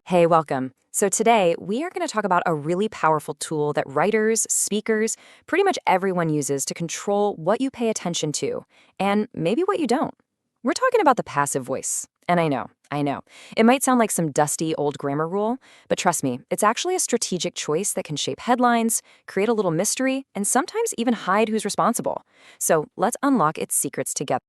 Hey, welcome. So today we are going to talk about a really powerful tool that writers, speakers, pretty much everyone uses to control what you pay attention to and maybe what you don't. We're talking about the passive voice. And I know. It might sound like some dusty old grammar rule, but trust me, it's actually a strategic choice that can shape headlines, create a little mystery, and sometimes even hide who's responsible. So let's unlock its secrets together.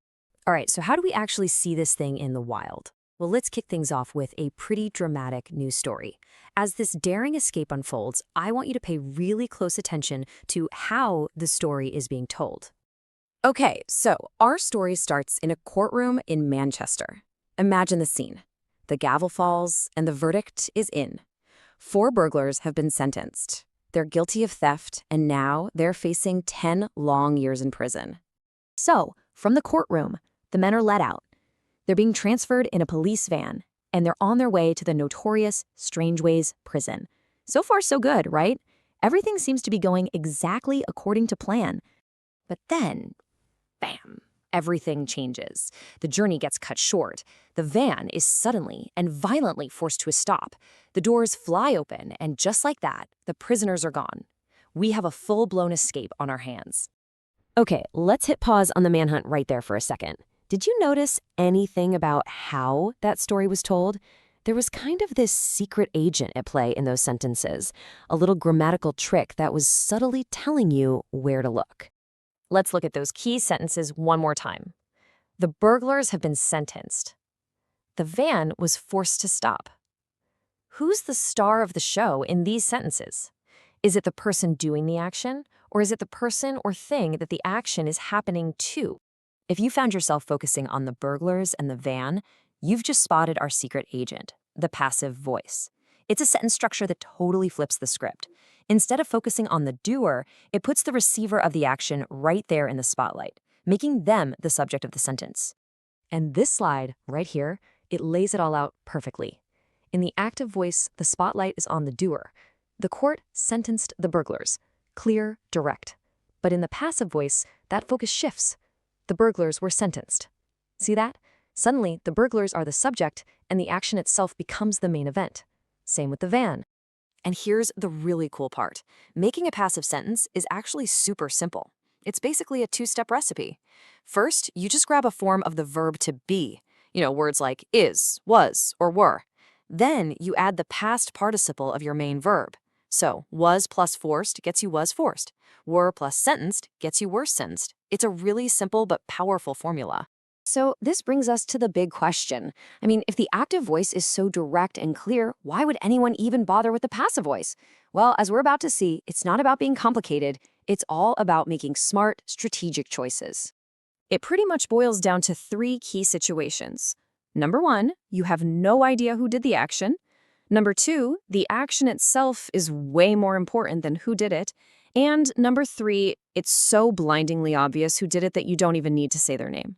All right, so how do we actually see this thing in the wild? Well, let's kick things off with a pretty dramatic news story. As this daring escape unfolds, I want you to pay really close attention to how the story is being told. Okay, so our story starts in a courtroom in Manchester. Imagine the scene. The gavel falls, and the verdict is in. 4 burglars have been sentenced. They're guilty of theft, and now they're facing 10 long years in prison. So, from the courtroom, the men are let out. They're being transferred in a police van, and they're on their way to the notorious Strangeways prison. So far, so good, right? Everything seems to be going exactly according to plan. But then, bam, everything changes. The journey gets cut short. The van is suddenly and violently forced to a stop. The doors fly open, and just like that, the prisoners are gone. We have a full-blown escape on our hands. Okay, let's hit pause on the manhunt right there for a second. Did you notice anything about how that story was told? There was kind of this secret agent at play in those sentences, a little grammatical trick that was subtly telling you where to look. Let's look at those key sentences one more time. The burglars have been sentenced. The van was forced to stop. Who's the star of the show in these sentences? Is it the person doing the action, or is it the person or thing that the action is happening to? If you found yourself focusing on the burglars and the van, you've just spotted our secret agent, the passive voice. It's a sentence structure that totally flips the script. Instead of focusing on the doer, it puts the receiver of the action right there in the spotlight, making them the subject of the sentence. And this slide, right here, it lays it all out perfectly. In the active voice, the spotlight is on the doer. The court sentenced the burglars. Clear, direct. But in the passive voice, that focus shifts. The burglars were sentenced. See that? Suddenly, the burglars are the subject, and the action itself becomes the main event. Same with the van. And here's the really cool part. Making a passive sentence is actually super simple. It's basically a 2-step recipe. First, you just grab a form of the verb to be. Words like is, was, or were. Then you add the past participle of your main verb. So, was plus forced gets you was forced. Were plus sentenced gets you were sentenced. It's a really simple but powerful formula. So this brings us to the big question. If the active voice is so direct and clear, why would anyone even bother with the passive voice? Well, as we're about to see, it's not about being complicated. It's all about making smart, strategic choices. It pretty much boils down to 3 key situations. Number 1, you have no idea who did the action. Number 2, the action itself is way more important than who did it. And number 3, it's so blindingly obvious who did it that you don't even need to say their name.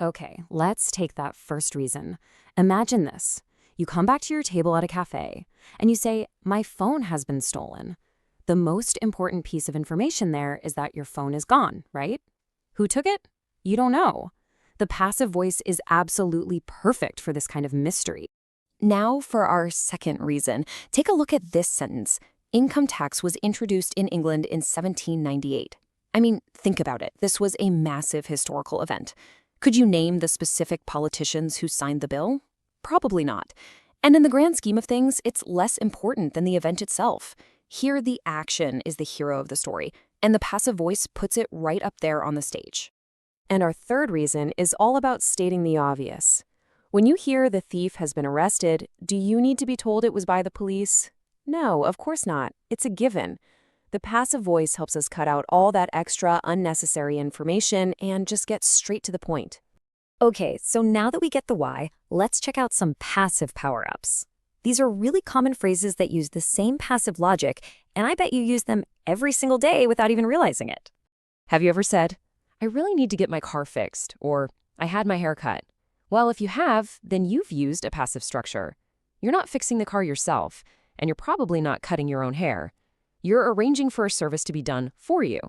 Okay, let's take that first reason. Imagine this. You come back to your table at a cafe, and you say, "My phone has been stolen." The most important piece of information there is that your phone is gone, right? Who took it? You don't know. The passive voice is absolutely perfect for this kind of mystery. Now for our second reason. Take a look at this sentence. Income tax was introduced in England in 1798. Think about it. This was a massive historical event. Could you name the specific politicians who signed the bill? Probably not. And in the grand scheme of things, it's less important than the event itself. Here, the action is the hero of the story, and the passive voice puts it right up there on the stage. And our third reason is all about stating the obvious. When you hear the thief has been arrested, do you need to be told it was by the police? No, of course not. It's a given. The passive voice helps us cut out all that extra, unnecessary information and just get straight to the point. Okay, so now that we get the why, let's check out some passive power-ups. These are really common phrases that use the same passive logic, and I bet you use them every single day without even realizing it. Have you ever said, "I really need to get my car fixed," or "I had my hair cut"? Well, if you have, then you've used a passive structure. You're not fixing the car yourself, and you're probably not cutting your own hair. You're arranging for a service to be done for you.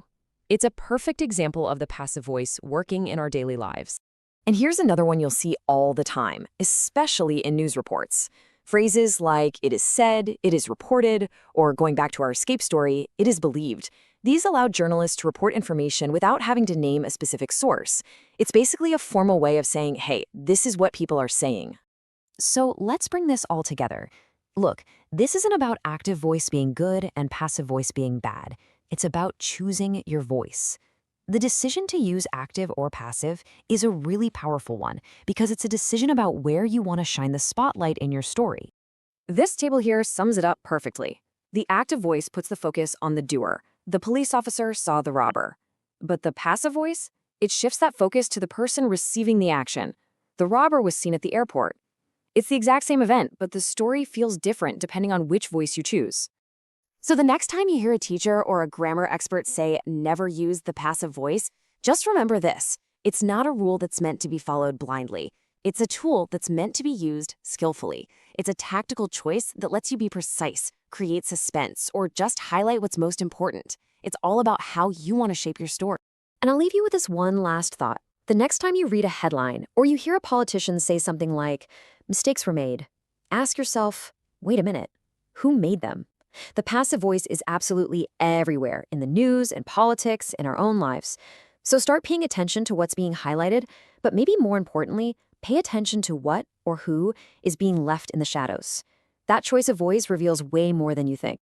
It's a perfect example of the passive voice working in our daily lives. And here's another one you'll see all the time, especially in news reports. Phrases like "it is said," "it is reported," or going back to our escape story, "it is believed." These allow journalists to report information without having to name a specific source. It's basically a formal way of saying, hey, this is what people are saying. So let's bring this all together. Look, this isn't about active voice being good and passive voice being bad. It's about choosing your voice. The decision to use active or passive is a really powerful one because it's a decision about where you want to shine the spotlight in your story. This table here sums it up perfectly. The active voice puts the focus on the doer. The police officer saw the robber. But the passive voice? It shifts that focus to the person receiving the action. The robber was seen at the airport. It's the exact same event, but the story feels different depending on which voice you choose. So the next time you hear a teacher or a grammar expert say never use the passive voice, just remember this. It's not a rule that's meant to be followed blindly. It's a tool that's meant to be used skillfully. It's a tactical choice that lets you be precise, create suspense, or just highlight what's most important. It's all about how you want to shape your story. And I'll leave you with this one last thought. The next time you read a headline or you hear a politician say something like, mistakes were made, ask yourself, wait a minute, who made them? The passive voice is absolutely everywhere in the news and politics, in our own lives. So start paying attention to what's being highlighted, but maybe more importantly, pay attention to what or who is being left in the shadows. That choice of voice reveals way more than you think.